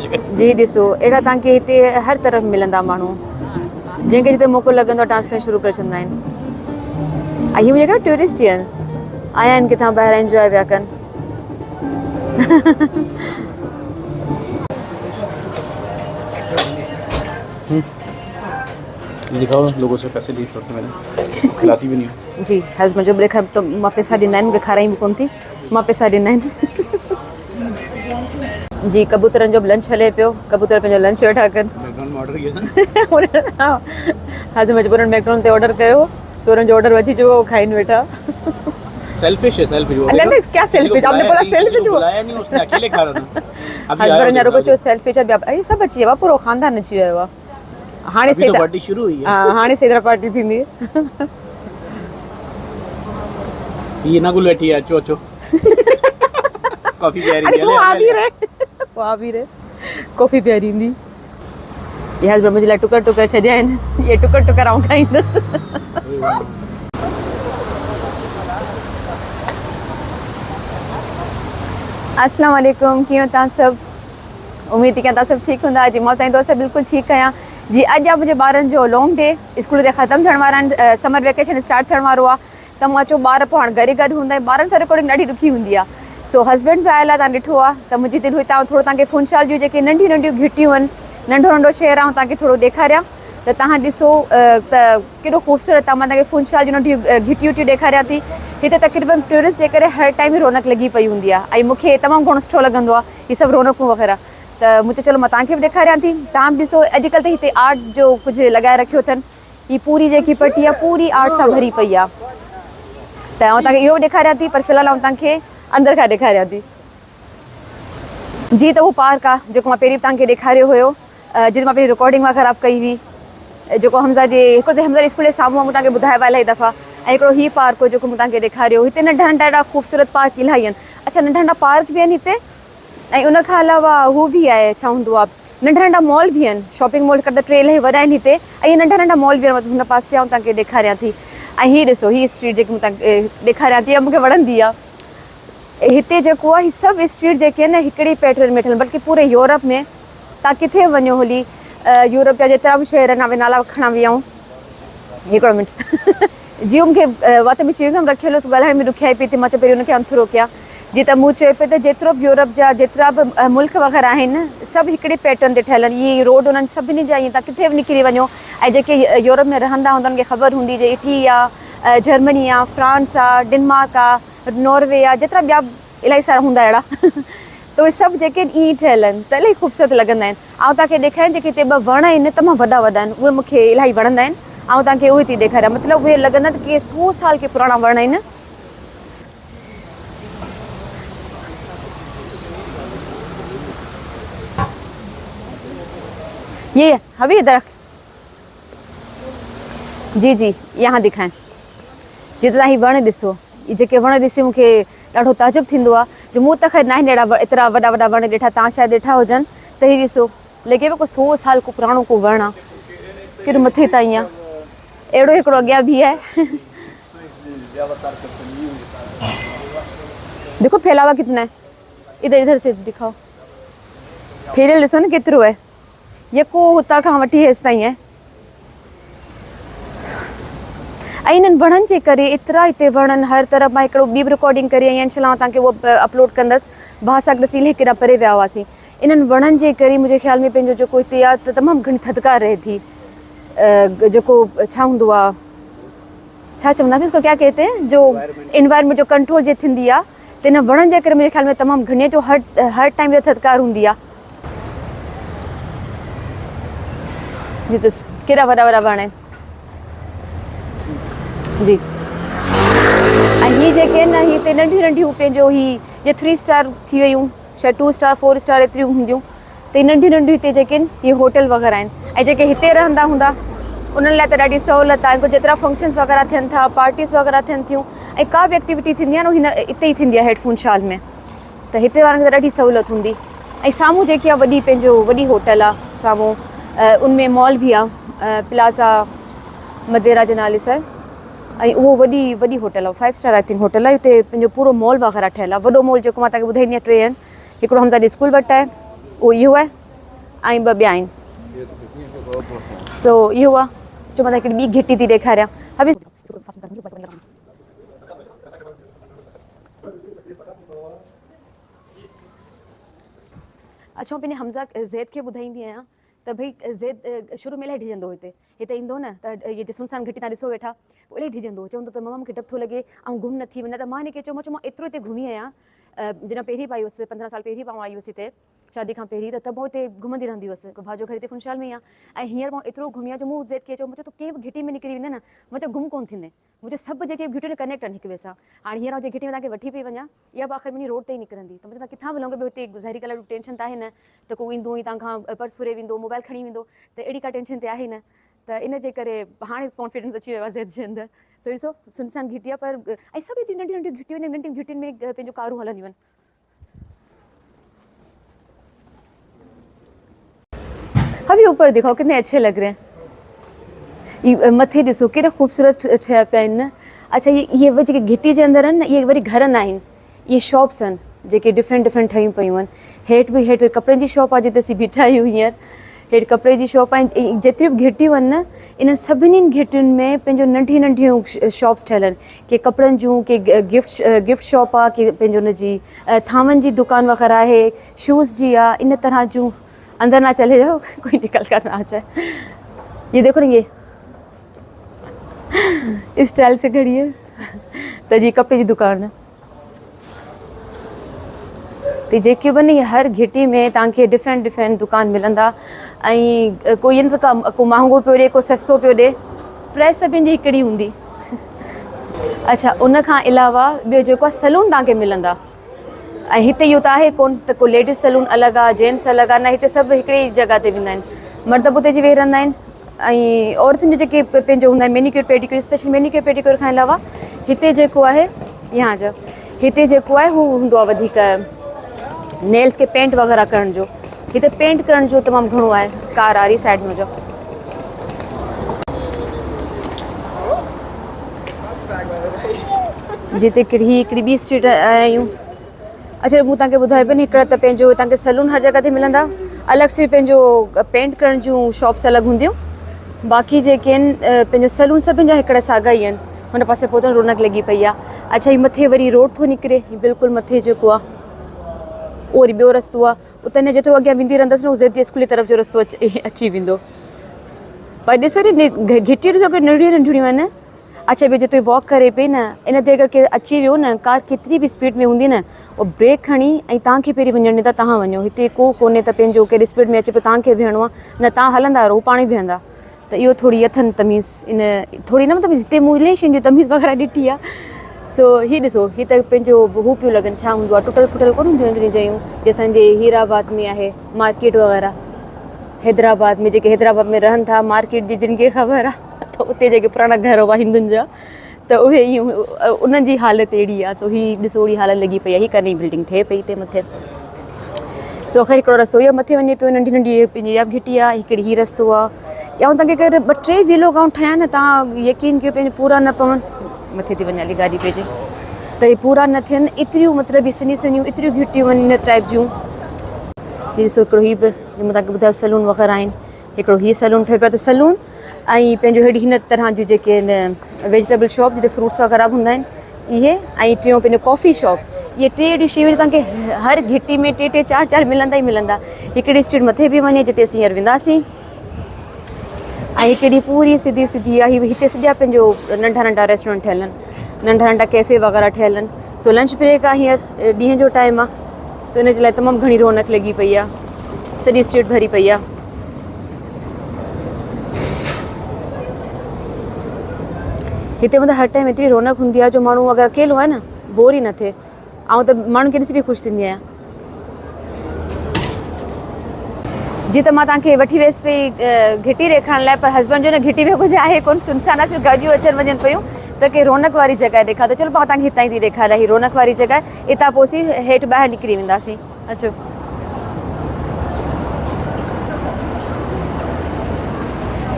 जी ॾिसो अहिड़ा तव्हांखे हिते हर तरफ़ मिलंदा माण्हू जंहिंखे जिते मौक़ो लॻंदो आहे डांस करणु शुरू करे छॾींदा आहिनि ऐं हीअ मुंहिंजा टूरिस्ट ई आहिनि आया आहिनि किथां ॿाहिरि एंजॉय पिया कनि दिखाओ लोगों से पैसे लिए शॉर्ट से मैंने खिलाती भी नहीं हूँ जी हस्बैंड जो ॿिए त मां पैसा ॾिना आहिनि मूंखे खाराई बि कोन्ह थी मां पैसा ॾिना आहिनि जी कबूतरनि जो बि लंच हले पियो कबूतर पंहिंजो लंच वेठा कनि मैकडॉनल्ड में ऑर्डर किया था हस्बैंड मजबूरन मैकडॉनल्ड ते ऑर्डर कयो सोरन जो ऑर्डर अची चुको खाइनि वेठा सेल्फिश है सेल्फिश वो नहीं क्या सेल्फिश आपने बोला सेल्फिश हुआ बुलाया नहीं उसने अकेले खा रहा था हस्बैंड ने रुको चो सेल्फिश है अरे सब अची वियो पूरो खानदान अची वियो आहे हाणे तो पार्टी शुरू हुई है हां हाणे सेदरा पार्टी थींदी ये ना गुल बैठी है अचो अचो कॉफी प्यारी वो आ भी रहे कॉफी प्यारी ईंदी ये हस्बैंड मुझे लाइ टुकर टुकर छॾिया आहिनि ये टुकर टुकर आऊं खाईंदसि अस्सलाम वालेकुम कीअं तव्हां सभु उमेद थी कयां तव्हां सभु ठीकु हूंदा जी मां तव्हां दोस्त बिल्कुलु ठीकु आहियां जी अॼु आहे मुंहिंजे ॿारनि जो लॉन्ग डे स्कूल ते ख़तमु थियण वारा आहिनि समर वेकेशन स्टार्ट थियण वारो आहे त मां चयो ॿार पोइ हाणे घरु गॾु हूंदा आहिनि ॿारनि सां रिकॉर्डिंग ॾाढी ॾुखी हूंदी आहे सो हस्बैंड बि आयल आहे तव्हां ॾिठो आहे त मुंहिंजी दिलि हुई तव्हां थोरो तव्हांखे फुनशाल जूं जेके नंढियूं नंढियूं घिटियूं आहिनि नंढो नंढो शहर आहे तव्हांखे थोरो ॾेखारियां त तव्हां ॾिसो त केॾो ख़ूबसूरत आहे मां तव्हांखे फुनशाल जूं नंढियूं घिटियूं वटियूं ॾेखारियां थी हिते तक़रीबन टूरिस्ट जे करे हर टाइम रौनक लॻी पई हूंदी आहे ऐं मूंखे तमामु घणो सुठो लॻंदो आहे हीअ सभु रौनकूं वग़ैरह त मूंखे चलो मां तव्हांखे बि ॾेखारियां थी तव्हां बि ॾिसो अॼुकल्ह त हिते आर्ट जो कुझु लॻाए रखियो अथनि हीअ पूरी जेकी पटी आहे पूरी आर्ट सां भरी पई आहे त आउं तव्हांखे इहो बि ॾेखारियां थी पर फ़िलहालु आउं तव्हांखे अंदरि खां ॾेखारियां थी जी त उहो पार्क आहे जेको मां पहिरीं तव्हांखे ॾेखारियो हुयो जिते मां पहिरीं रिकॉर्डिंग मां ख़राबु कई हुई जेको हमज़ा जे हिकिड़ो त हमज़ा स्कूल जे साम्हूं मूं तव्हांखे ॿुधायो आहे इलाही दफ़ा ऐं हिकिड़ो हीअ पार्क हो जेको मूं तव्हांखे ॾेखारियो हिते नंढा नंढा एॾा ख़ूबसूरत पार्क इलाही आहिनि अच्छा नंढा नंढा पार्क बि आहिनि हिते ऐं उनखां अलावा हू बि आहे छा हूंदो आहे नंढा नंढा मॉल बि आहिनि शॉपिंग मॉल हिकु त टे इलाही वॾा आहिनि हिते ऐं इहे नंढा नंढा मॉल बि आहिनि हुन पासे आउं तव्हांखे ॾेखारियां थी ऐं हीअ ॾिसो हीअ स्ट्रीट जेकी मूं तव्हांखे ॾेखारियां थी मूंखे वणंदी आहे हिते जेको आहे हीअ सभु स्ट्रीट जेके आहिनि न हिकिड़ी पैटर्न में ठहियल बल्कि पूरे यूरोप में तव्हां किथे वञो हली यूरोप जा जेतिरा बि शहर आहिनि नाला खणा वई आऊं हिकिड़ो मिंट जीअं मूंखे वात में च्यूइंगम रखियलु हुओ ॻाल्हाइण में ॾुखियाई पई थी मां चयो पहिरीं हुनखे अंथुरो कयां जीअं त मूं चयो पियो त जेतिरो बि यूरोप जा जेतिरा बि मुल्क वग़ैरह आहिनि सभु हिकिड़े पैटर्न ते ठहियल आहिनि इहे रोड उन्हनि सभिनी जा ईअं तव्हां किथे बि निकिरी वञो ऐं जेके यूरोप में रहंदा हूंदा उन्हनि खे ख़बर हूंदी जे इटली आहे जर्मनी आहे फ्रांस आहे डेनमार्क आहे नॉर्वे आहे जेतिरा ॿिया इलाही सारा हूंदा अहिड़ा त उहे सभु जेके ईअं ठहियल आहिनि त इलाही ख़ूबसूरत लॻंदा आहिनि ऐं तव्हांखे ॾेखारियां जेके हिते ॿ वण आहिनि तमामु वॾा वॾा आहिनि उहे मूंखे इलाही वणंदा आहिनि ऐं तव्हांखे उहे थी ॾेखारियां मतिलबु उहे लॻंदा त के 100 साल के पुराणा वण आहिनि ये अभी इधर जी जी यहाँ दिखाएं जिते तव्हां हीअ वण ॾिसो इहे जेके वण ॾिसी मूंखे ॾाढो ताजुब थींदो आहे जो मूं त ख़ैर न आहिनि अहिड़ा एतिरा वॾा वॾा वण ॾिठा तव्हां शायदि ॾिठा हुजनि त हीअ ॾिसो लॻे पियो को 100 साल को पुराणो को वण आहे केॾो मथे ताईं आहे अहिड़ो हिकिड़ो अॻियां बि आहे देखो फैलावा कितना है इधर इधर से दिखाओ फैलियल ॾिसो न केतिरो आहे यको हुतां खां वठी हेसि ताईं आहे ऐं इन्हनि वणनि जे करे एतिरा हिते वणनि हर तरफ़ मां हिकिड़ो ॿी बि रिकॉर्डिंग करी आई इनशाला तव्हांखे उहो अपलोड कंदसि भाउ ॾिसी इलाही केॾा परे विया हुआसीं इन्हनि वणनि जे करे मुंहिंजे ख़्याल में पंहिंजो जेको हिते आहे त तमामु घणी थधिकार रहे थी जेको छा हूंदो आहे छा चवंदा बि इसको क्या कहते हैं जो इन्वायरमेंट जो कंट्रोल जे थींदी आहे त इन वणनि जे करे मुंहिंजे ख़्याल में तमामु घणी जो हर टाइम जो थधिकार हूंदी आहे जी त केॾा वॾा वॾा वण आहिनि जी ऐं हीअ जेके आहिनि न हीअ हिते नंढियूं नंढियूं पंहिंजो हीअ जे 3 स्टार थी वियूं शायदि 2 स्टार 4 स्टार एतिरियूं हूंदियूं त हीअ नंढियूं नंढियूं हिते जेके आहिनि इहे होटल वग़ैरह आहिनि ऐं जेके हिते रहंदा हूंदा उन्हनि लाइ त ॾाढी सहूलियत आहे जेतिरा फंक्शन्स वग़ैरह थियनि था पार्टीज़ वग़ैरह थियनि थियूं ऐं का बि एक्टिविटी थींदी आहे न हिन हिते ई थींदी आहे हेडफोन शाल में त हिते वारनि खे त ॾाढी सहूलियत हूंदी ऐं साम्हूं जेकी आहे वॾी पंहिंजो वॾी होटल आहे साम्हूं उनमें मॉल बि आहे प्लाज़ा मदेरा जे नाले सां ऐं उहो वॾी होटल आहे 5 स्टार आई थिंक होटल आहे हुते पंहिंजो पूरो मॉल वग़ैरह ठहियल आहे वॾो मॉल जेको मां तव्हांखे ॿुधाईंदी आहियां 3 आहिनि हिकिड़ो हमज़ा स्कूल वटि आहे उहो इहो आहे ऐं ॿ ॿिया आहिनि सो इहो आहे जो मां तव्हांखे ॿी घिटी थी ॾेखारियां हबी अच्छा पंहिंजे हमज़ा ज़ैद खे ॿुधाईंदी आहियां त भई ज़ैद शुरू में इलाही ढिजंदो हिते ईंदो न त इहे सुनसान घिटी तव्हां ॾिसो वेठा पोइ इलाही ढिजंदो चवंदो त मम्मा मूंखे डपु थो लॻे ऐं गुम न थी वञा त मां हिनखे चयो मां एतिरो हिते घुमी आहियां जॾहिं पहिरीं पाई हुअसि 15 साल पहिरीं पाण आई हुअसि हिते शादी खां पहिरीं त मां हिते घुमंदी रहंदी हुअसि भाउ जो घर हिते फुनशाल में ई आहे ऐं हींअर मां एतिरो घुमी आहियां जो मूं ज़ैद खे चयो मुंहिंजो तूं कंहिं बि घिटी में निकिरी वेंदे न मुंहिंजो गुम कोन थींदे मुंहिंजो सभु जेके घिटियूं कनेक्ट आहिनि हिक ॿिए सां हाणे हींअर जे घिटी में तव्हांखे वठी पई वञा इहा बि आख़िर मुंहिंजी रोड ते ई निकिरंदी त मुंहिंजो तव्हां किथां बि लॻो पियो हिते ज़ाहिरी ॻाल्हि आहे टेंशन त आहे न त को ईंदो ई तव्हांखां पर्स फुरे वेंदो मोबाइल खणी वेंदो त अहिड़ी का टेंशन त आहे न त इन जे करे हाणे कॉन्फिडेंस अची वियो आहे ज़ैद जे अंदरि सो ॾिसो सुनसान घिटी आहे पर ऐं सभु हेतिरी नंढियूं नंढियूं घिटियूं आहिनि नंढियूं घिटियुनि में पंहिंजो कारूं हलंदियूं आहिनि अभी ऊपर दिखाओ कितने अच्छे लग रहे हैं ये मथे ॾिसो केॾा ख़ूबसूरत ठहिया पिया आहिनि न अच्छा ये जेके घिटी जे अंदरि आहिनि न इहे वरी घर न आहिनि इहे शॉप्स आहिनि जेके डिफरेंट डिफरेंट ठहियूं पियूं आहिनि हेठि कपिड़े जी शॉप आहे जिते असीं बीठा आहियूं हींअर हेठि कपिड़े जी शॉप आहे जेतिरियूं बि घिटियूं आहिनि न इन्हनि सभिनीनि घिटियुनि में पंहिंजो नंढियूं नंढियूं शॉप्स ठहियल आहिनि के कपिड़नि जूं के गिफ्ट शॉप आहे के पंहिंजो हुनजी थांवनि जी दुकान वग़ैरह आहे शूज़ जी आहे इन तरह जूं अंदर ना चले जाओ कोई निकल कर ना आ जाए ये देखो ना ये इस स्टाइल से खड़ी है तो जी कपड़े की दुकान है तो जेके बि हर घिटी में तव्हांखे डिफरेंट डिफरेंट दुकान मिलंदा ऐं कोई इन को महांगो पियो ॾिए को सस्तो पियो ॾिए प्राइस सभिनि जी हिकिड़ी हूंदी अच्छा उन खां अलावा ॿियो जेको आहे सलून तव्हांखे मिलंदा ऐं हिते इहो त आहे कोन त को लेडीज़ सलून अलॻि आहे जेंट्स अलॻि आहे न हिते सभु हिकिड़ी जॻह ते वेंदा आहिनि मर्द बि उते जी वेही रहंदा आहिनि ऐं औरतुनि जो जेके पंहिंजो हूंदा आहिनि manicure pedicure special manicure pedicure खां अलावा हिते जेको आहे यहाँ जो हिते जेको आहे हू हूंदो आहे वधीक नेल्स खे पेंट वग़ैरह करण जो हिते पेंट करण जो तमामु घणो आहे कार वारी साइड में जो जिते हिकिड़ी ॿी स्ट्रीट आहियूं अच्छा मूं तव्हांखे ॿुधायो पियो न हिकिड़ा त पंहिंजो तव्हांखे सलून हर जॻह ते मिलंदा अलॻि से पंहिंजो पेंट करण जूं शॉप्स अलॻि हूंदियूं बाक़ी जेके आहिनि पंहिंजो सलून सभिनि जा हिकिड़ा साॻा ई आहिनि हुन पासे पोइ त रौनक लॻी पई आहे अच्छा हीअ मथे वरी रोड थो निकिरे बिल्कुलु मथे जेको आहे उहो वरी ॿियो रस्तो आहे उते न जेतिरो अॻियां वेंदी रहंदसि न उहो ज़ैदी स्कूल जी तरफ़ जो रस्तो अची वेंदो पर ॾिसो नी घिटियूं ॾिसो अगरि नंढियूं नंढियूं आहिनि अच्छा ॿियो जिते वॉक करे पई न इन ते अगरि केरु अची वियो न कार केतिरी बि स्पीड में हूंदी न उहो ब्रेक खणी ऐं तव्हांखे पहिरीं वञणु ॾींदा तव्हां वञो हिते को कोन्हे त पंहिंजो केॾी स्पीड में अचे पियो तव्हांखे बीहणो आहे न तव्हां हलंदा रहो पाण ई बीहंदा त इहो थोरी अथनि तमीज़ इन थोरी न मतिलबु हिते मूं इलाही शयुनि जी तमीज़ वग़ैरह ॾिठी आहे सो हीअ ॾिसो हीअ त पंहिंजो हू पियूं लॻनि छा हूंदो आहे टुटल फुटल कोन हूंदियूं आहिनि जयूं जे असांजे हीराबाद में आहे मार्केट वग़ैरह हैदराबाद में जेके हैदराबाद में रहनि था मार्केट जी जिन खे ख़बर आहे त उते जेके पुराणा घर हुआ हिंदुनि जा त उहे ईअं उन्हनि जी हालति अहिड़ी आहे सो हीअ ॾिसो अहिड़ी हालति लॻी पई आहे हीअ कॾहिं बिल्डिंग ठहे पई हिते मथे सो ख़ैर हिकिड़ो रस्तो इहो मथे वञे पियो नंढी नंढी पंहिंजी इहा घिटी आहे हिकिड़ी हीअ रस्तो आहे या तव्हांखे अगरि 2-3 व्हीलो गाउं ठाहिया न तव्हां यकीन कयो पंहिंजो पूरा न पवनि मथे थी वञे हली गाॾी पंहिंजी त इहे पूरा न थियनि एतिरियूं मतिलबु इहे सन्हियूं सन्हियूं एतिरियूं घिटियूं आहिनि इन टाइप जूं जी ॾिसो हिकिड़ो हीअ बि मां तव्हांखे ॿुधायो सलून वग़ैरह आहिनि हिकिड़ो हीअ सलून ठहियो पियो आहे त सलून ऐं पंहिंजो हेॾी हिन तरह जूं जेके आहिनि वेजिटेबल शॉप जिते फ्रूट्स वग़ैरह बि हूंदा आहिनि इहे ऐं टियों पंहिंजो कॉफ़ी शॉप इहे 3 अहिड़ियूं शयूं तव्हांखे हर घिटी में 3-3 4-4 मिलंदा ई मिलंदा हिकिड़ी स्ट्रीट मथे बि वञे जिते असीं हींअर वेंदासीं ऐं हिकिड़ी पूरी सिधी सिधी आहे हिते सॼा पंहिंजो नंढा नंढा रेस्टोरेंट ठहियल आहिनि नंढा नंढा कैफ़े वग़ैरह ठहियल आहिनि सो लंच ब्रेक आहे हींअर ॾींहं जो टाइम आहे सो इन जे लाइ तमामु घणी रौनक लॻी पई आहे सॼी स्ट्रीट भरी पई आहे हिते मतिलबु हर टाइम एतिरी रौनक हूंदी आहे जो माण्हू अगरि अकेलो आहे न बोर ई न थिए ऐं त माण्हुनि खे ॾिसी बि ख़ुशि थींदी आहियां जी त मां तव्हांखे वठी वियसि पई घिटी ॾेखारण लाइ पर हस्बैंड जो न घिटी में कुझु आहे कोन सुनसान आहे सिर्फ़ु गाॾियूं अचनि वञनि पियूं त के रौनक वारी जॻह ॾेखार त चलो मां तव्हांखे हितां ई थी ॾेखारियां हीअ रौनक वारी जॻह हितां पोइ असीं हेठि ॿाहिरि निकिरी वेंदासीं अचो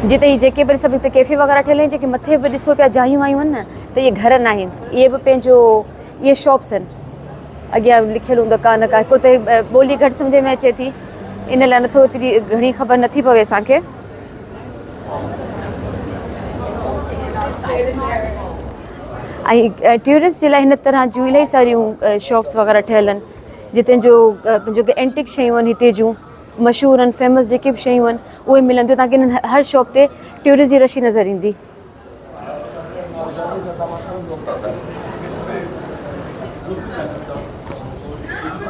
जिते ही जेके बि सभु हिते कैफ़े वग़ैरह ठहियल आहिनि जेके मथे बि ॾिसो पिया जायूं वायूं आहिनि न त इहे घर न आहिनि इहे बि पंहिंजो इहे शॉप्स आहिनि अॻियां लिखियलु हूंदो का न का हिकिड़ो त ॿोली घटि सम्झ में अचे थी इन लाइ नथो एतिरी घणी ख़बर नथी पवे असांखे। ऐं टूरिस्ट जे लाइ हिन तरह जूं इलाही सारियूं शॉप्स वग़ैरह ठहियल आहिनि जिते जो जेके एंटिक शयूं आहिनि हिते जूं मशहूरु आहिनि फेमस जेके बि शयूं आहिनि उहे मिलंदियूं। तव्हांखे हिननि हर शॉप ते टूरिस्ट जी रशी नज़र ईंदी।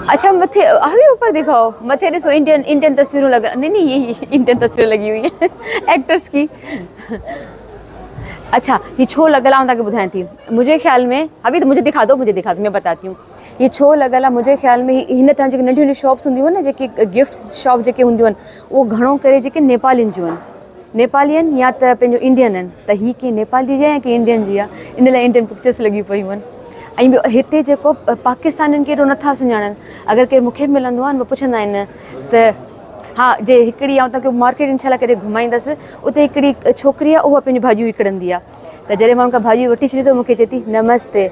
अच्छा मथे अभी ऊपर दिखाओ, मथे ॾिसो इंडियन तस्वीरूं लगा नहीं नहीं ये इंडियन तस्वीरें लगी हुई हैं एक्टर्स की। अच्छा ये छो लगल आहे तव्हांखे ॿुधायां थी। मुंहिंजे ख़्याल में अभी मुझे दिखा दो मैं बताती हूँ ये छो लगल आहे। मुंहिंजे ख़्याल में हिन तरह जेके नंढियूं नंढियूं शॉप्स हूंदियूं आहिनि न जेके गिफ्ट शॉप जेके हूंदियूं आहिनि उहो घणो करे जेके नेपालियुनि जूं आहिनि, नेपाली आहिनि या त पंहिंजो इंडियन आहिनि। त हीअ कंहिं नेपाली जी आहे या कंहिं इंडियन जी आहे, इन लाइ इंडियन पिक्चर्स लॻी पियूं आहिनि। ऐं ॿियो हिते जेको पाकिस्तानियुनि खे एॾो नथा सुञाणनि। अगरि केरु मूंखे बि मिलंदो आहे न पुछंदा आहिनि त हा जे हिकिड़ी आउं तव्हांखे मार्केट इनशाला करे घुमाईंदसि। उते हिकिड़ी छोकिरी आहे उहा पंहिंजी भाॼियूं विकिणंदी आहे। त जॾहिं मां उनखां भाॼियूं वठी छॾी त मूंखे चए थी नमस्ते,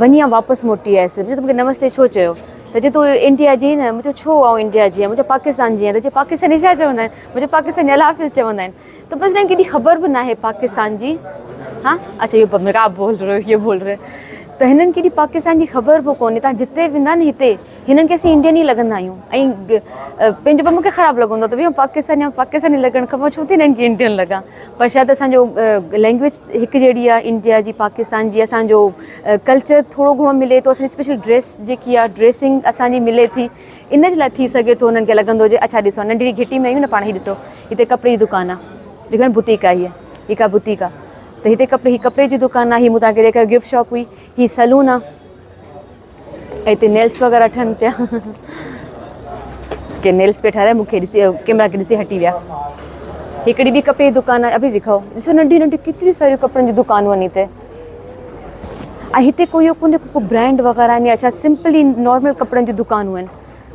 वञी वापसि मोटी आयसि। मुंहिंजो मूंखे नमस्ते छो चयो? त चए तूं इंडिया जी न? मुंहिंजो छो आउं इंडिया जी आहियां, मुंहिंजो पाकिस्तान जी आहियां। त चए पाकिस्तानी छा चवंदा आहिनि? मुंहिंजो पाकिस्तानी अल हाफ़िज़ चवंदा आहिनि। त बसि हिननि खे एॾी ख़बर बि न आहे पाकिस्तान जी। हाँ अच्छा इहो मेरा बोल रहे हो, ये बोल रहे। त हिननि खे एॾी पाकिस्तान जी ख़बर बि कोन्हे। तव्हां जिते वेंदा न हिते हिननि खे असीं इंडियन ई लॻंदा आहियूं। ऐं पंहिंजो पर मूंखे ख़राबु लॻंदो त भई पाकिस्तानी लॻणु खपे, छो थी हिननि खे इंडियन लॻा। पर शायदि असांजो लैंग्वेज हिकु जहिड़ी आहे इंडिया जी पाकिस्तान जी। असांजो कल्चर थोरो घणो मिले थो, असांजी स्पेशल ड्रेस जेकी आहे ड्रेसिंग असांजी मिले थी, इन जे लाइ थी सघे थो हुननि खे लॻंदो हुजे। अच्छा ॾिसो नंढड़ी घिटी में आहियूं न पाण, ई ॾिसो हिते कपिड़े जी दुकानु आहे, ॾिसो बुटीक आहे, हीअ का बुटीक आहे। त हिते कपिड़े जी दुकानु आहे। हीअ मूं तव्हांखे ॾेखारियो गिफ्ट शॉप हुई, हीअ सलून आहे। ऐं हिते नेल्स वग़ैरह ठहनि पिया। के नेल्स पिया ठाराए, मूंखे ॾिसी कैमरा खे ॾिसी हटी विया। हिकिड़ी ॿी कपिड़े जी दुकानु आहे, अभी दिखाओ ॾिसो नंढी नंढी केतिरियूं सारियूं कपिड़नि जी दुकानूं आहिनि हिते। ऐं हिते कोई इहो कोन्हे को ब्रांड वग़ैरह आहिनि, अच्छा सिंपली नॉर्मल कपिड़नि जी दुकानूं आहिनि।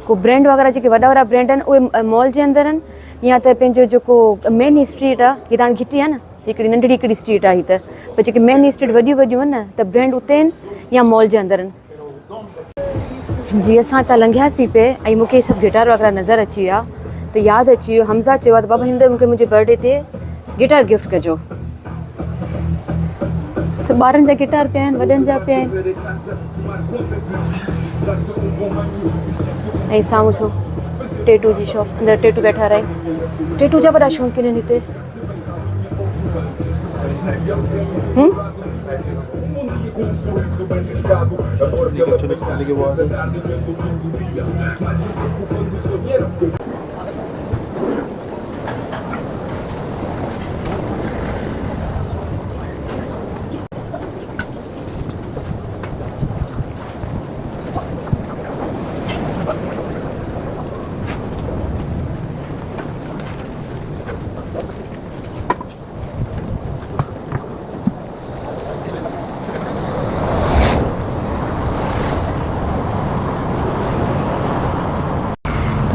को ब्रांड वग़ैरह जेके वॾा वॾा ब्रांड आहिनि उहे मॉल जे अंदरि आहिनि, या त पंहिंजो जेको मेन स्ट्रीट आहे हीअ तव्हां घिटी आहे न, हिकिड़ी नंढड़ी हिकिड़ी स्ट्रीट आहे हीअ त, पर जेके मेन स्ट्रीट वॾियूं वॾियूं आहिनि न त ब्रांड उते आहिनि या मॉल जे अंदरि आहिनि। जी असां हितां लंघियासीं पे ऐं मूंखे इहे सभु गिटार वग़ैरह नज़र अची विया त यादि अची वियो। हमज़ा चयो आहे त बाबा हिन मूंखे मुंहिंजे बर्थडे ते गिटार गिफ्ट कजो। सभु ॿारनि जा गिटार पिया आहिनि, वॾनि जा पिया आहिनि। ऐं साम्हूं सो टेटू जी शॉप, अंदरि टेटू वेठा रहे। टेटू जा वॾा शौक़ीन आहिनि हिते।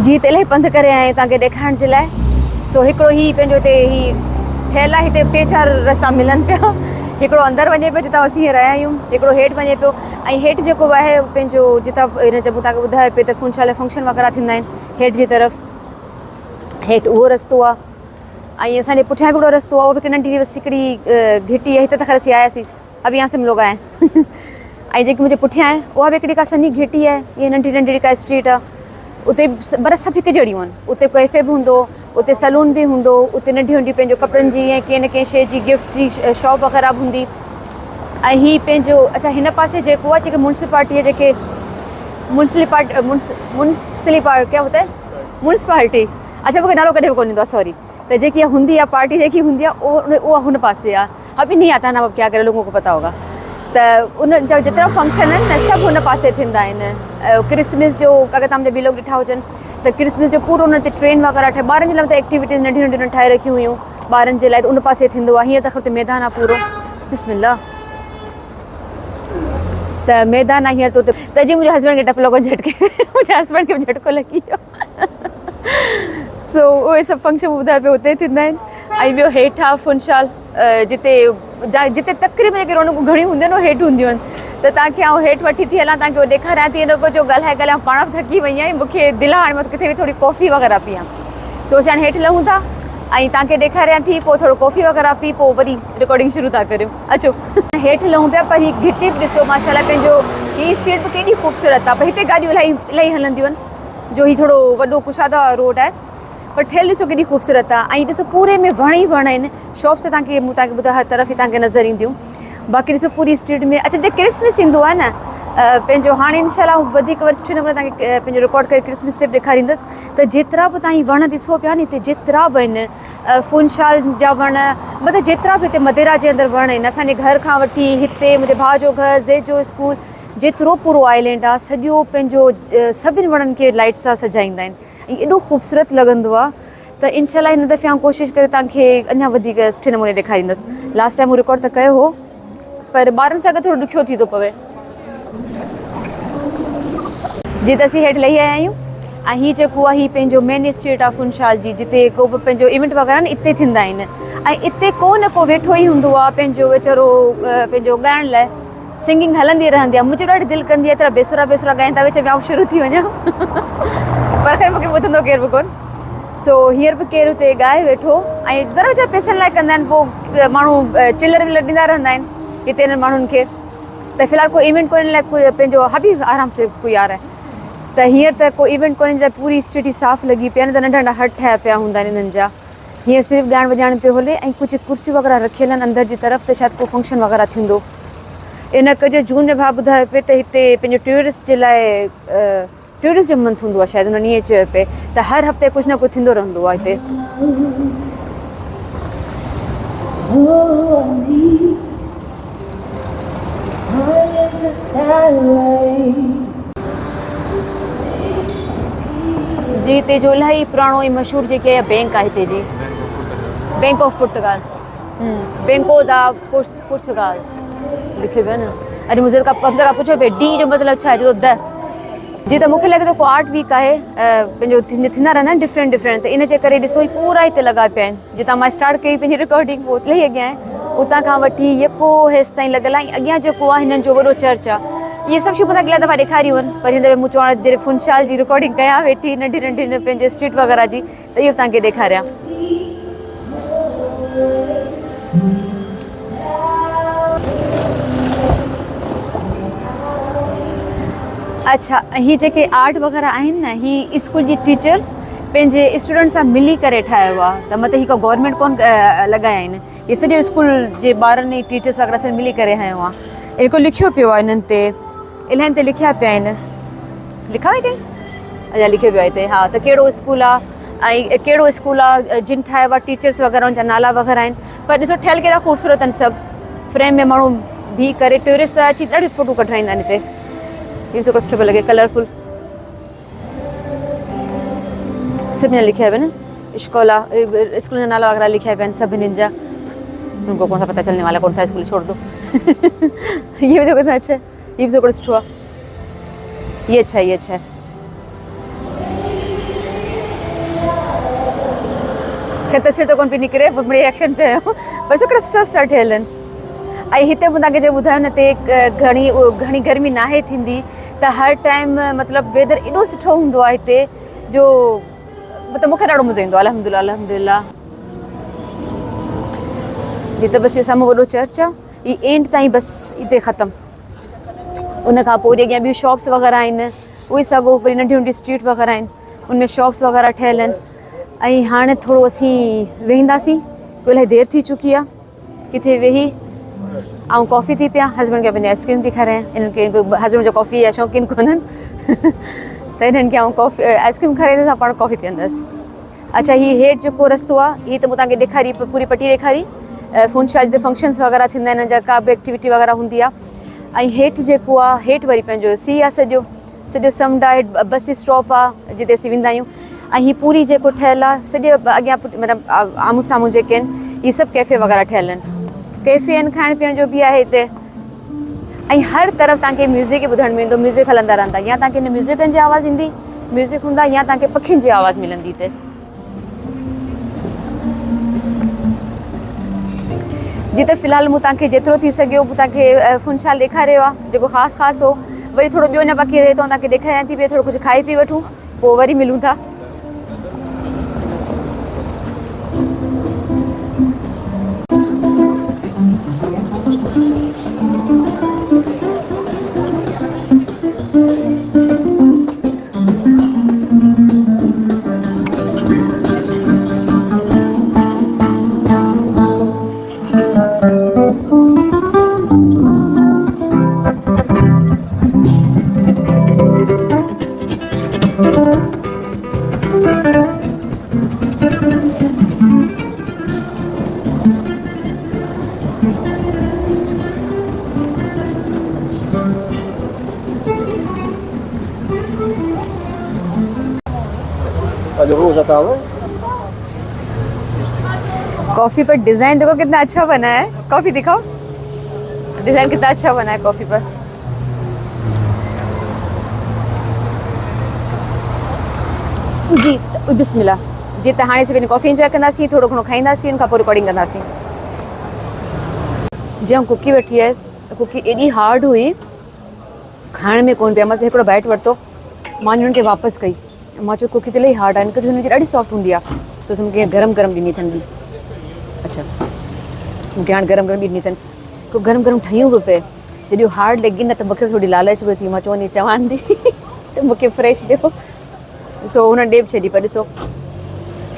जी त इलाही पंधु करे आया आहियूं तव्हांखे ॾेखारण जे लाइ। सो हिकिड़ो ही पंहिंजो हिते ही ठहियल आहे, हिते टे चारि रस्ता मिलनि पिया। हिकिड़ो अंदरि वञे पियो जितां असीं रहिया आहियूं, हिकिड़ो हेठि वञे पियो, ऐं हेठि जेको आहे पंहिंजो जितां हिन जब तव्हांखे ॿुधाए पियो त फुनशाले फंक्शन वग़ैरह थींदा आहिनि हेठि जी तरफ़, हेठि उहो रस्तो आहे। ऐं असांजे पुठियां हिकिड़ो रस्तो आहे, उहो बि हिकु नंढी बसि हिकिड़ी घिटी आहे। हिते त ख़ैर असीं आयासीं, अभी यहाँ से हम लोग आए। ऐं जेकी मुंहिंजे पुठियां आहे उहा बि हिकिड़ी का सन्ही घिटी आहे, इहा नंढी नंढड़ी का स्ट्रीट आहे। उते पर सभु हिकु जहिड़ियूं आहिनि, उते कैफ़े बि हूंदो, उते सलून बि हूंदो, उते नंढियूं नंढियूं पंहिंजो कपिड़नि जी ऐं कंहिं न कंहिं शइ जी गिफ्ट्स जी शॉप वग़ैरह बि हूंदी। ऐं हीअ पंहिंजो अच्छा हिन पासे जेको आहे जेके म्युनिसिपालिटी जेके क्या होता है म्युनिसिपालिटी, अच्छा मूंखे नालो कॾहिं बि कोन ईंदो आहे सॉरी। त जेकी हूंदी आहे पार्टी जेकी हूंदी आहे उहा हुन पासे आहे। अभी नहीं आता ना, क्या करे लोगों को पता होगा। त उन जा जेतिरा फंक्शन आहिनि न सभु हुन पासे थींदा आहिनि। क्रिसमस जो अगरि तव्हां मुंहिंजा ॿी लोग ॾिठा हुजनि त क्रिसमस जो पूरो हुन ते ट्रेन वग़ैरह ठाहे, ॿारनि जे लाइ त एक्टिविटीज़ नंढियूं नंढियूं ठाहे रखियूं हुयूं ॿारनि जे लाइ, त उन पासे थींदो आहे। हीअं त हुते मैदान आहे पूरो, बिस्मिल्लाह त मैदान आहे हींअर त उते। त जी मुंहिंजे हस्बैंड खे डपु लॻो झटके, मुंहिंजे हस्बैंड खे बि झटको लॻी वियो। सो उहे सभु फंक्शन ॿुधाए पियो हुते थींदा आहिनि। ऐं ॿियो हेठि आहे फुनशाल, जिते तक़रीबन जेके रौनकूं घणियूं हूंदियूं आहिनि हेठि हूंदियूं आहिनि। त तव्हांखे आउं हेठि वठी थी हलां, तव्हांखे उहो ॾेखारियां थी। हिन खां जो ॻाल्हाए पाण बि थकी वई आहियां, मूंखे दिलि आहे हाणे मां किथे बि थोरी कॉफ़ी वग़ैरह पीआं। सोच हाणे हेठि लहूं था ऐं तव्हांखे ॾेखारियां थी, पोइ थोरो कॉफ़ी वग़ैरह पी पोइ वरी रिकॉर्डिंग शुरू था करियूं। अचो हेठि लहूं पिया, पर हीअ घिटी बि ॾिसो माशाल्लाह पंहिंजो हीअ स्ट्रीट बि केॾी ख़ूबसूरत आहे। पर हिते गाॾियूं इलाही हलंदियूं आहिनि, जो हीअ थोरो वॾो कुशादा रोड आहे, पर ठहियल ॾिसो केॾी ख़ूबसूरत आहे। ऐं ॾिसो पूरे में वण ई वण आहिनि, शॉप्स तव्हांखे मूं तव्हांखे ॿुधायो हर तरफ़ ई तव्हांखे नज़र ईंदियूं। बाक़ी ॾिसो पूरी स्ट्रीट में अच्छा जे क्रिसमस ईंदो आहे न पंहिंजो, हाणे इनशाला वधीक वरी सुठे नमूने तव्हांखे पंहिंजो रिकॉर्ड करे क्रिसमस ते बि ॾेखारींदसि। त जेतिरा बि तव्हां वण ॾिसो पिया न हिते, जेतिरा बि आहिनि फुनशाल जा वण, मतिलबु जेतिरा बि हिते मदेरा जे अंदरि वण आहिनि, असांजे घर खां वठी हिते मुंहिंजे भाउ जो घर, ज़ेड जो स्कूल, जेतिरो पूरो आइलैंड आहे सॼो पंहिंजो सभिनि वणनि खे लाइट सां सजाईंदा आहिनि ऐं एॾो ख़ूबसूरत लॻंदो आहे। त इनशाला हिन दफ़े आउं कोशिशि करे तव्हांखे अञा वधीक सुठे नमूने ॾेखारींदसि। लास्ट टाइम हू रिकॉर्ड त कयो हो, पर ॿारनि सां गॾु थोरो ॾुखियो थी थो पवे। जीअं त असीं हेठि लही आया आहियूं ऐं हीअ जेको आहे हीअ पंहिंजो मेन स्ट्रीट आहे फुनशाल जी, जिते को बि पंहिंजो इवेंट वग़ैरह न हिते थींदा आहिनि ऐं हिते को न को वेठो ई हूंदो आहे पंहिंजो वीचारो पंहिंजो ॻाइण लाइ। सिंगिंग हलंदी रहंदी आहे। मुंहिंजी ॾाढी दिलि कंदी आहे एतिरा बेसुरा ॻाइनि था, विच में आउं शुरू थी वञा पर ख़ैर मूंखे ॿुधंदो केरु बि कोन। सो हींअर बि केरु हुते ॻाए वेठो ऐं ज़रा वीचारा पैसनि लाइ कंदा आहिनि, पोइ माण्हू चिलर विलर ॾींदा रहंदा आहिनि हिते हिननि माण्हुनि खे। त फ़िलहालु कोई इवेंट कोन लाइ कोई पंहिंजो हबी आराम से कोई आ रहा है। त हींअर त कोई इवेंट कोन्हे, लाइ पूरी स्ट्रीट ई साफ़ु लॻी पिया आहिनि, त नंढा नंढा हट ठाहिया पिया हूंदा आहिनि हिननि जा। हींअर सिर्फ़ु ॻाइण वॼाइण पियो हले ऐं कुझु कुर्सियूं वग़ैरह रखियल आहिनि अंदरि जी तरफ़, त शायदि को फंक्शन वग़ैरह थींदो। इन करे जून में भाउ ॿुधायो पिए त हिते पंहिंजो टूरिस्ट जे लाइ टूरिस्ट जो मंथ हूंदो आहे शायदि, हुननि ईअं चयो पिए त हर हफ़्ते कुझु न कुझु थींदो रहंदो आहे हिते। जी हिते जो इलाही पुराणो ऐं मशहूरु जेके आहे बैंक आहे हिते जी, बैंक ऑफ पुर्तगाल, बैंको दा पुर्तगाल लिखियो पियो आहे न। अॼु मुंहिंजे खां पुछो पिए डी जो मतिलबु छा आहे, जो द। जी त मूंखे लॻे थो को आर्ट वीक आहे, पंहिंजो थींदा रहंदा आहिनि डिफरेंट डिफरेंट, त इन जे करे ॾिसो ई पूरा हिते लॻा पिया आहिनि। जितां मां स्टार्ट कई पंहिंजी रिकॉर्डिंग उहो इलाही अॻियां आहे, उतां खां वठी यको हेसि ताईं लॻल आहे। अॻियां जेको आहे हिननि जो वॾो चर्च आहे। इहे सभु शयूं तव्हांखे अॻिला दफ़ा ॾेखारियूं आहिनि, पर हिन दफ़े मूं चवण जॾहिं फुनशाल जी रिकॉर्डिंग कयां वेठी नंढी नंढी पंहिंजे स्ट्रीट वग़ैरह जी, त इहो तव्हांखे ॾेखारियां। अच्छा, हीअ जेके आर्ट वग़ैरह आहिनि न, हीअ स्कूल जी टीचर्स पंहिंजे स्टूडेंट सां मिली करे ठाहियो आहे। त मतिलबु हीअ को गवर्नमेंट कोन लॻाया आहिनि, हीअ सॼो स्कूल जे ॿारनि ऐं टीचर्स वग़ैरह सां मिली करे हयो आहे। इन को लिखियो पियो आहे हिननि ते, इलाही ते लिखिया पिया आहिनि। लिखा हुई कई अच्छा लिखियो पियो आहे हिते, हा, त कहिड़ो स्कूल आहे ऐं कहिड़ो स्कूल आहे जिन ठाहियो आहे, टीचर्स वग़ैरह जा नाला वग़ैरह आहिनि। पर ॾिसो ठहियल केॾा ख़ूबसूरत आहिनि सभु, फ्रेम में माण्हू बीह करे टूरिस्ट अची ॾाढी फ़ोटू कढाईंदा आहिनि हिते। हीअ सुठो सुठो पियो लॻे, कलरफुल सभिनी लिखिया पिया आहिनि, स्कूल जा नाला वग़ैरह लिखिया पिया आहिनि सभिनीनि जा। उनको कौन सा पता चलने वाला कौन सा स्कूल, छोड़ दो ये भी देखो कितना अच्छा है, ये भी सुठो सुठो आहे, ये अच्छा है, ये अच्छा है। खैर तस्वीर त कोन पई निकिरे, बड़ी एक्शन पे आहियो, पर सुठा सुठा स्टार ठहियल आहिनि। ऐं हिते मूं तव्हांखे जो ॿुधायो न ते घणी गर्मी नाहे थींदी, त हर टाइम मतिलबु वेदर एॾो सुठो हूंदो आहे हिते, जो मतिलबु मूंखे ॾाढो मज़ो ईंदो आहे। अल्हम्दुलिल्लाह अल्हम्दुलिल्लाह। जी त बसि इहो साम्हूं वॾो चर्च आहे, हीअ एंड ताईं बसि हिते ख़तमु। उन खां पोइ अॻियां ॿियूं शॉप्स वग़ैरह आहिनि, उहे सॻो वरी नंढी नंढी स्ट्रीट वग़ैरह आहिनि, उनमें शॉप्स वग़ैरह ठहियल आहिनि। ऐं हाणे थोरो असीं वेहींदासीं, कोई इलाही देरि थी चुकी आहे, किथे वेही ऐं कॉफ़ी थी पिया। हस्बैंड खे पंहिंजी आइस्क्रीम थी खारायां, इन्हनि खे हस्बैंड जो कॉफ़ी जा शौक़ीन कोन्हनि त हिननि खे कॉफ़ी आइस्क्रीम खाराईंदे सां पाण कॉफ़ी पीअंदसि। अच्छा, हीअ हेठि जेको रस्तो आहे, हीअ त मूं तव्हांखे ॾेखारी पूरी पटी ॾेखारी। फुनशाल जे फंक्शन्स वग़ैरह थींदा आहिनि, हिन जा का बि एक्टिविटी वग़ैरह हूंदी आहे। ऐं हेठि जेको आहे, हेठि वरी पंहिंजो सी आहे, सॼो समुंड आहे, बस स्टॉप आहे जिते असीं वेंदा आहियूं। ऐं हीअ पूरी जेको ठहियल आहे, सॼे अॻियां मतिलबु आम्हूं साम्हूं जेके आहिनि, इहे सभु कैफ़े वग़ैरह ठहियल आहिनि। कैफ़े आहिनि, खाइण पीअण जो बि आहे हिते। ऐं हर तरफ़ तव्हांखे म्यूज़िक ई ॿुधण में ईंदो, म्यूज़िक हलंदा रहंदा, या तव्हांखे हिन म्यूज़िकनि जी आवाज़ ईंदी, म्यूज़िक हूंदा, या तव्हांखे पखियुनि जी आवाज़ मिलंदी हिते। जी त फ़िलहालु मूं तव्हांखे जेतिरो थी सघियो मूं तव्हांखे फुनशाल ॾेखारियो आहे, जेको ख़ासि हो। वरी थोरो ॿियो न बाक़ी रहे थो, तव्हांखे ॾेखारियां थी, ॿियो थोरो कुझु खाई पी वठूं, पोइ वरी मिलूं था। बताओ। कॉफ़ी पर डिज़ाइन देखो कितना अच्छा बना है। कॉफ़ी दिखाओ, डिज़ाइन कितना अच्छा बना है कॉफ़ी पर। जी बिस्मिल्लाह जी। त हाणे से पहिरीं कॉफ़ी इंजॉय कंदासीं, थोड़ो घणो खाईंदासीं, उन खां पोइ रिकॉर्डिंग कंदासीं। जीअं कुकी वठी आयसि, कुकी एॾी हार्ड हुई, खाइण में कोन पिया। मां हिकिड़ो बाइट वरितो, मां हुननि खे वापसि कई। मां चयो कुकी त इलाही हार्ड आहे, हिनखे हुनजी ॾाढी सॉफ्ट हूंदी आहे। सो मूंखे गरम गरम ॾिनी अथनि ॿी। अच्छा, मूंखे हाणे गरम गरम ॾिनी अथनि, को गरम गरम ठहियूं बि पए। जॾहिं हार्ड लॻी न त मूंखे थोरी लालच बि थी। मां चवंदी चवां थी त मूंखे फ्रेश ॾियो। सो हुन ॾे बि छॾी। पर ॾिसो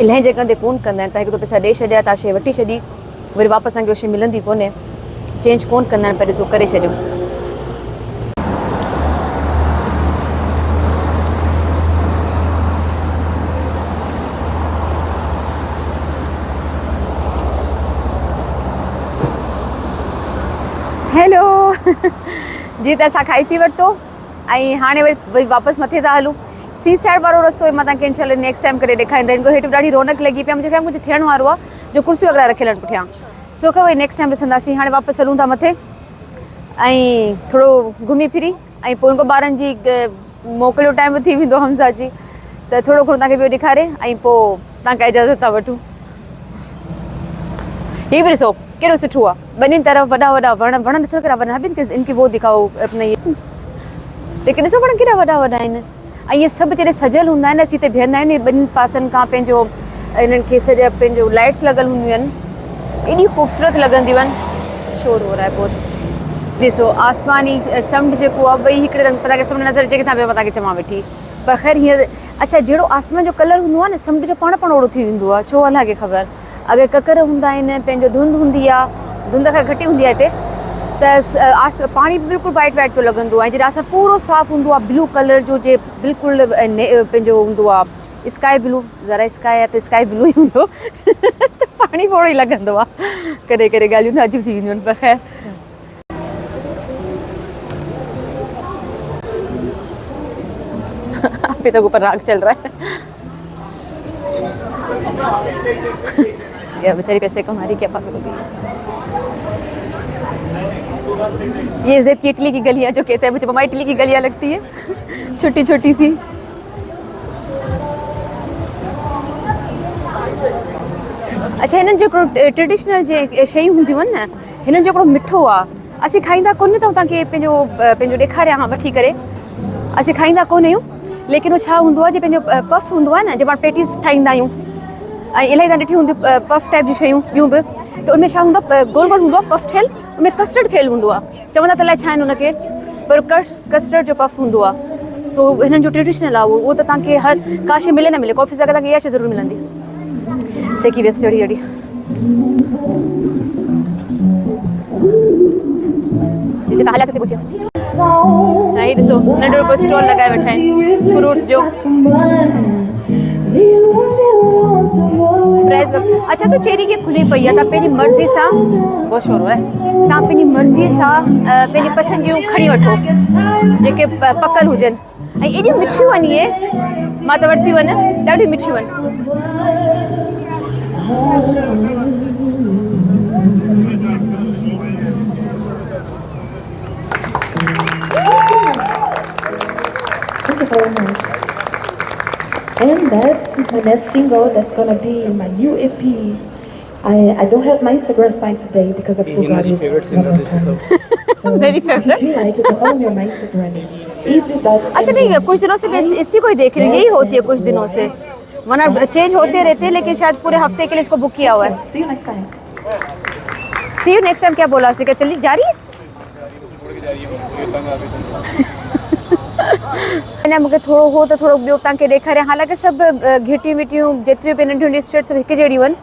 इलाही जॻह ते कोन कंदा आहिनि। तव्हां हिकु दफ़ो पैसा ॾेई छॾिया, तव्हां शइ वठी छॾी, वरी वापसि तव्हांखे उहा शइ मिलंदी कोन्हे, चेंज कोन कंदा आहिनि। पर ॾिसो करे छॾियो। हेलो जी। त असां खाई पी वरितो ऐं हाणे वरी वापसि मथे था हलूं। सी साइड वारो रस्तो मां तव्हांखे इनशाला नेक्स्ट टाइम करे ॾेखारींदा। हिन खां हेठि ॾाढी रौनक लॻी पई आहे। मुंहिंजे ख़्याल कुझु थियण वारो आहे, जो कुर्सियूं वग़ैरह रखियल आहिनि पुठियां। सो वरी नेक्स्ट टाइम ॾिसंदासीं। हाणे वापसि हलूं था मथे ऐं थोरो घुमी फिरी, ऐं पोइ उनको ॿारनि जी मोकल जो टाइम बि थी वेंदो हमज़ा जी। त थोरो घणो तव्हांखे ॿियो ॾेखारे ऐं पोइ तव्हांखां इजाज़त था वठूं। ये भी ॾिसो केॾो सुठो आहे। ॿिन्हिनि तरफ़ वॾा वॾा वण ॾिसो केॾा वॾा। इनके वो दिखाओ अपना ये, लेकिन ॾिसो वण केॾा वॾा वॾा आहिनि। ऐं इहे सभु जॾहिं सजियल हूंदा आहिनि, असीं हिते बीहंदा आहियूं, ॿिनि पासनि खां पंहिंजो इन्हनि खे सॼा पंहिंजो लाइट्स लॻल हूंदियूं आहिनि, एॾी ख़ूबसूरत लॻंदियूं आहिनि। शोर हो रहा है बहुत। ॾिसो आसमानी समुंड जेको आहे, ॿई हिकिड़े रंग। तव्हांखे समुंड नज़र अचे किथां पियो, मां तव्हांखे चवां वेठी। पर ख़ैर हींअर अच्छा जहिड़ो आसमान जो कलर हूंदो आहे न, समुंड जो पाण ओड़ो थी वेंदो आहे। छो अलाए ख़बर। अगरि ककर हूंदा आहिनि, पंहिंजो धुंध हूंदी आहे, धुंध ख़ैर घटी हूंदी आहे हिते, त पाणी बिल्कुलु वाइट वाइट पियो लॻंदो आहे। जॾहिं आसमान पूरो साफ़ु हूंदो आहे, ब्लू कलर जो, जे बिल्कुलु पंहिंजो हूंदो आहे स्काई ब्लू। ज़रा स्काई आहे त स्काई ब्लू ई हूंदो त पाणी ओड़ो ई लॻंदो आहे। कॾहिं कॾहिं ॻाल्हियूं न अजीब थी वेंदियूं आहिनि। पर ख़ैर अभी तक ऊपर राग चल रहा है। ये बेचारी पैसे कमा रही, क्या पागल होगी। ये ज़ेद की इटली की गलियाँ, जो कहते हैं मुझे मम्मा इटली की गलियाँ लगती है, छोटी छोटी सी। अच्छा, हिननि जो हिकिड़ो ट्रेडिशनल जे शयूं हूंदियूं आहिनि न, हिननि जो हिकिड़ो मिठो आहे। असीं खाईंदा कोन अथऊं, तव्हांखे पंहिंजो ॾेखारियां वठी करे। असीं खाईंदा कोन आहियूं, लेकिन उहो छा हूंदो आहे, जे पंहिंजो पफ हूंदो आहे न, जे पाण पेटीस ठाहींदा आहियूं, ऐं इलाही तव्हां ॾिठी हूंदियूं पफ टाइप जी शयूं ॿियूं बि। त उनमें छा हूंदो आहे, गोल गोल हूंदो आहे पफ ठहियलु, उनमें कस्टर्ड ठहियलु हूंदो आहे। चवंदा त अलाए छा आहिनि उनखे, पर कस्टर्ड जो पफ हूंदो आहे। सो हिननि जो ट्रेडिशनल आहे उहो। त तव्हांखे हर का शइ मिले न मिले, कॉफ़ी सां गॾु तव्हांखे इहा शइ ज़रूरु मिलंदी। सेकी वियसि जड़ी जड़ी जिते तव्हां हलिया सुठी पहुची असां। हा, ही ॾिसो नंढो हिकिड़ो स्टॉल लॻाए वेठा आहिनि फ्रूट्स जो। अच्छा, तो चेरी खे खुली पई आहे। तव्हां पंहिंजी मर्ज़ी सां, बहुत शोर हो रहा है, तव्हां पंहिंजी मर्ज़ी सां पंहिंजी पसंदि जूं खणी वठो, जेके पकल हुजनि। ऐं एॾियूं मिठियूं आहिनि इहे, मां त वरितियूं आहिनि, ॾाढियूं मिठियूं आहिनि। Thank you very much. And that's my next single. That's gonna be my new EP. I don't have my Instagram site today because I forgot it. favorite singer, this is So Very if you like, you can follow me on my Instagram. It's easy. अच्छा नहीं, कुछ दिनों से मैं इसी को ही देख रही हूँ। यही होती है कुछ दिनों से, वरना चेंज होते रहते हैं, लेकिन शायद पूरे हफ्ते के लिए इसको बुक किया हुआ है। See you next time. See you next time क्या बोला उसने? क्या चली जा रही है? अञा मूंखे थोरो हो त थोरो ॿियो तव्हांखे ॾेखारियां। हालांकि सभु घिटियूं विटियूं जेतिरियूं बि नंढियूं नंढियूं स्टेट सभु हिकु जहिड़ियूं आहिनि,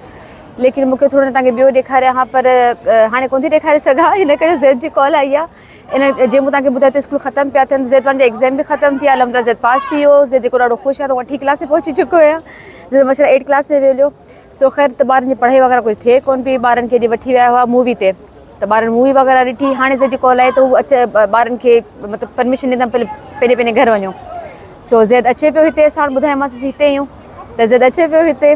लेकिन मूंखे थोरो तव्हांखे ॿियो ॾेखारियां। हा, पर हाणे कोन थी ॾेखारे सघां, हिन करे ज़ैद जी कॉल आई आहे। इन जे मूं तव्हांखे ॿुधायो त स्कूल ख़तमु पिया थियनि, ज़ैद वारनि जा एग्ज़ाम बि ख़तमु थी विया। अलहमदिल्ला ज़ैद पास थी वियो। ज़ैद जेको ॾाढो ख़ुशि आहे, त उहो 8वीं क्लास में पहुची चुको आहे। ज़ैद माशाल्लाह 8 क्लास में वियो। सो ख़ैर, त ॿारनि जी पढ़ाई वग़ैरह कुझु थिए कोन पई। ॿारनि खे अॼु वठी विया हुआ मूवी ते, त ॿारनि मूवी वग़ैरह ॾिठी। हाणे ज़ैद जी कॉल आहे त हू ॿारनि खे मतिलबु परमिशन ॾींदा पंहिंजे घर वञो। सो ज़ैद अचे पियो हिते, असां ॿुधायोमांसि असीं हिते आहियूं। त ज़िद अचे पियो हिते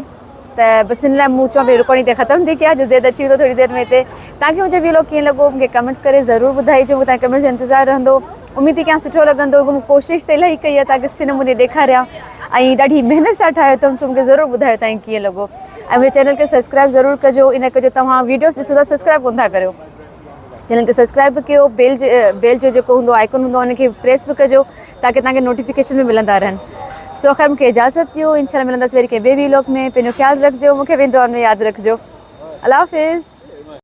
त बसि हिन लाइ मूं चवां पई रिकॉर्डिंग ते ख़तमु थी कयां जो ज़िद अची वेंदो थोरी देरि में हिते। तव्हांखे मुंहिंजो व्लॉग कीअं लॻो मूंखे कमेंट्स करे ज़रूरु ॿुधाइजो, मूंखे तव्हांजे कमेंट्स जो इंतज़ारु रहंदो। उमेद थी कयां सुठो लॻंदो, मूं कोशिशि त इलाही कई आहे तव्हांखे सुठे नमूने ॾेखारियां ऐं ॾाढी महिनत सां ठाहियो अथमि, सो मूंखे ज़रूरु ॿुधायो तव्हांखे कीअं लॻो। ऐं मुंहिंजे चैनल खे सब्सक्राइब ज़रूरु कजो, इन कजो तव्हां वीडियोस ॾिसो था सब्सक्राइब कोन था करियो, चैनल खे सब्सक्राइब बि कयो, बेल जो जेको हूंदो आइकन हूंदो आहे उनखे प्रेस बि कजो ताकी तव्हांखे नोटिफिकेशन बि मिलंदा रहनि। सो ख़ैर मूंखे इजाज़त ॾियो, इंशाल्लाह मिलंदासीं वरी कंहिं ॿिए व्लॉग में। पंहिंजो ख़्यालु रखिजो, मूंखे बि दुआ में यादि रखिजो। अल्लाह हाफ़िज़।